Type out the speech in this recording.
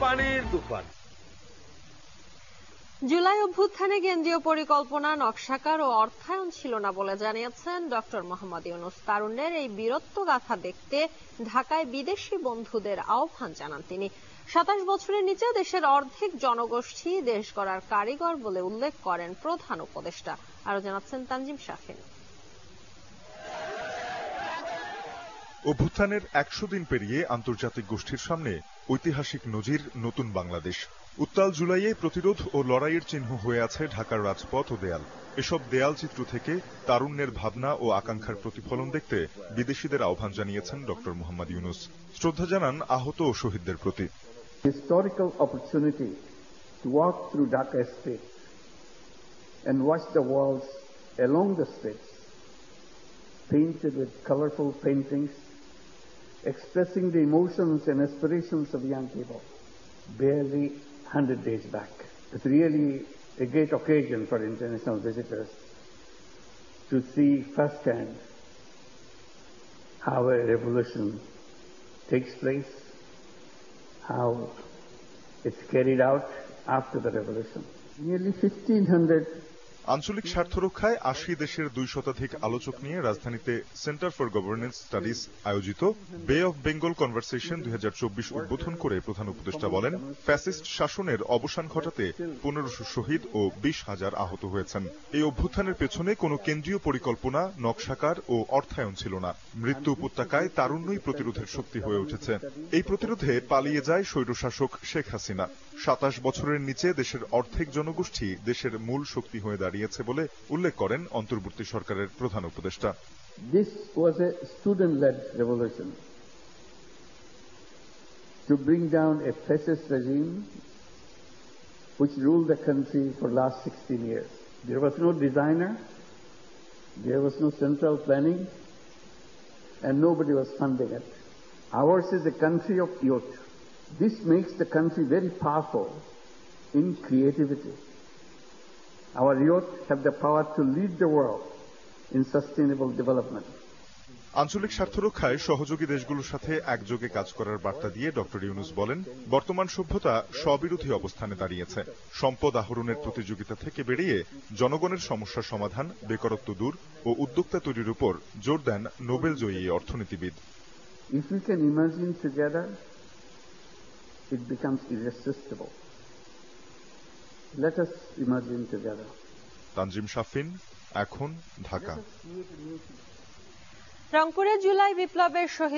পানির তুফান। জুলাই অভ্যুত্থানে কেন্দ্রীয় পরিকল্পনা, নকশাকার ও অর্থায়ন ছিল না বলে জানিয়েছেন ডক্টর মোহাম্মদ ইউনূস। তারুণ্যের এই বীরত্বগাথা দেখতে ঢাকায় বিদেশি বন্ধুদের আহ্বান জানান তিনি। ২৭ বছরের নিচে দেশের অর্ধেক জনগোষ্ঠী দেশ গড়ার কারিগর বলে উল্লেখ করেন প্রধান উপদেষ্টা। আরো জানাচ্ছেন তানজিম শাফিন। অভ্যুত্থানের ১০০ দিন পেরিয়ে আন্তর্জাতিক গোষ্ঠীর সামনে ঐতিহাসিক নজির নতুন বাংলাদেশ। উত্তাল জুলাইয়ে প্রতিরোধ ও লড়াইয়ের চিহ্ন হয়ে আছে ঢাকার রাজপথ ও দেয়াল। এসব দেয়াল চিত্র থেকে তারুণ্যের ভাবনা ও আকাঙ্ক্ষার প্রতিফলন দেখতে বিদেশিদের আহ্বান জানিয়েছেন ডক্টর মোহাম্মদ ইউনূস। শ্রদ্ধা জানান আহত ও শহীদদের প্রতি। Historical opportunity to walk through Dhaka streets and watch the walls along the streets painted with colorful paintings expressing the emotions and aspirations of young people barely 100 days back. It's really a great occasion for international visitors to see firsthand how a revolution takes place, how it's carried out after the revolution. Nearly 1,500 আঞ্চলিক স্বার্থ রক্ষায় ৮০ দেশের ২ শতাধিক আলোচক নিয়ে রাজধানীতে centre for governance studies আয়োজিত বে অব বেঙ্গল কনভারসেশন ২০২৪ উদ্বোধন করে প্রধান উপদেষ্টা বলেন, ফ্যাসিস্ট শাসনের অবসান ঘটাতে ১৫০০ শহীদ ও ২০,০০০ আহত হয়েছেন। এই অভ্যুত্থানের পেছনে কোনো কেন্দ্রীয় পরিকল্পনা, নকশাকার ও অর্থায়ন ছিল না। মৃত্যু উপত্যকায় তারুণ্যই প্রতিরোধের শক্তি হয়ে উঠেছে। এই প্রতিরোধে পালিয়ে যায় স্বৈরশাসক শেখ হাসিনা। ২৭ বছরের নিচে দেশের অর্ধেক জনগোষ্ঠী দেশের মূল শক্তি হয়ে দাঁড়িয়েছে বলে উল্লেখ করেন অন্তর্বর্তী সরকারের প্রধান উপদেষ্টা। This was a student-led revolution to bring down a fascist regime which ruled the country for the last 16 years. There was no designer, there was no central planning, and nobody was funding it. Ours is a country of youth. This makes the country very powerful in creativity. Our youth have the power to lead the world in sustainable development. আঞ্চলিক স্বার্থ রক্ষায় সহযোগী দেশগুলোর সাথে একযোগে কাজ করার বার্তা দিয়ে ডক্টর ইউনূস বলেন, বর্তমান সভ্যতা স্ববিরোধী অবস্থানে দাঁড়িয়েছে। সম্পদ আহরণের প্রতিযোগিতা থেকে বেরিয়ে জনগণের সমস্যা সমাধান, বেকারত্ব দূর ও উদ্যোক্তা তৈরির উপর জোর দেন নোবেল জয়ী অর্থনীতিবিদ। If we can imagine together, it becomes irresistible. Let us imagine together. Tanzim Shafin, এখন, ঢাকা। রংপুরে জুলাই বিপ্লবের শহীদ